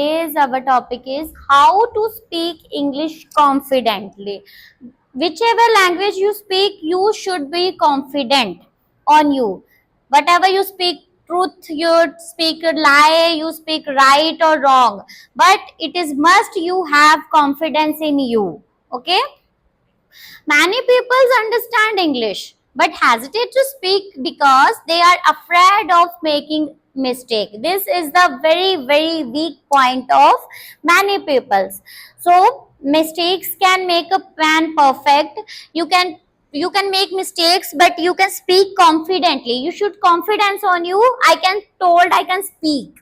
Today's our topic is how to speak English confidently. Whichever language you speak, you should be confident on you. Whatever you speak, truth, you speak lie, you speak right or wrong. But it is must you have confidence in you. Okay? Many people understand English but hesitate to speak because they are afraid of making mistake. This is the very weak point of many people. So mistakes can make a man perfect. You can make mistakes but you can speak confidently. You should confidence on you. I can speak.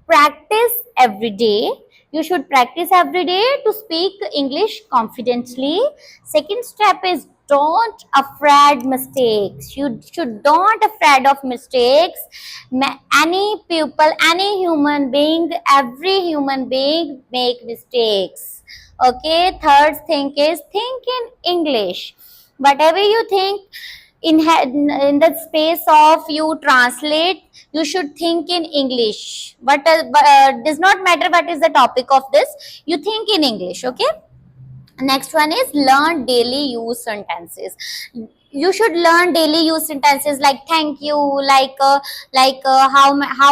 Practice every day. You should practice every day to speak English confidently. Second step is don't afraid mistakes. You should don't afraid of mistakes. Any people, any human being, every human being make mistakes. Okay. Third thing is think in English. Whatever you think, in the space of you translate, you should think in English. But does not matter what is the topic of this, you think in English. Okay. Next one is learn daily use sentences. You should learn daily use sentences like thank you, how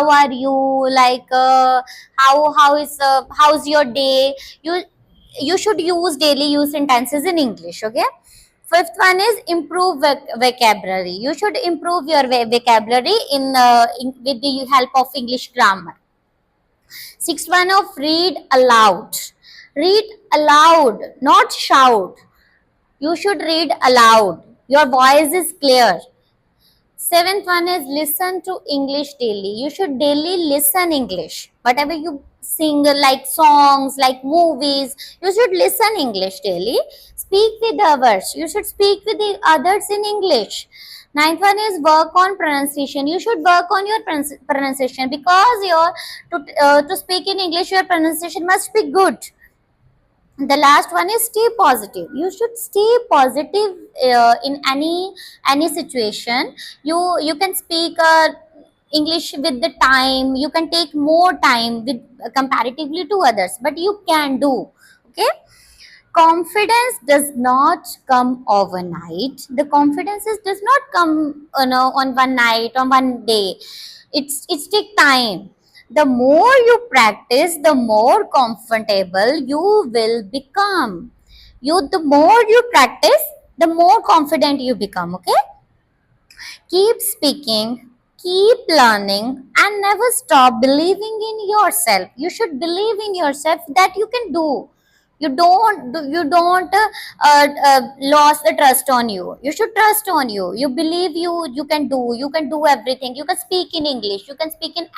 are you, how's your day. You should use daily use sentences in English. Okay. Fifth one is improve vocabulary. You should improve your vocabulary with the help of English grammar. Sixth one of read aloud. Read aloud, not shout. You should read aloud. Your voice is clear. Seventh one is listen to English daily. You should daily listen English. Whatever you sing, like songs, like movies, you should listen English daily. Speak with others. You should speak with the others in English. Ninth one is work on pronunciation. You should work on your pronunciation because to speak in English, your pronunciation must be good. The last one is stay positive. You should stay positive in any situation. You can speak English with the time. You can take more time with comparatively to others, but you can do. Okay. Confidence does not come overnight. The confidence does not come on one night, on one day. It's take time. The more you practice, the more comfortable you will become. The more you practice, the more confident you become. Okay. Keep speaking, keep learning, and never stop believing in yourself. You should believe in yourself that you can do. You don't lost the trust on you. You should trust on you. You believe you can do. You can do everything. You can speak in English. You can speak in any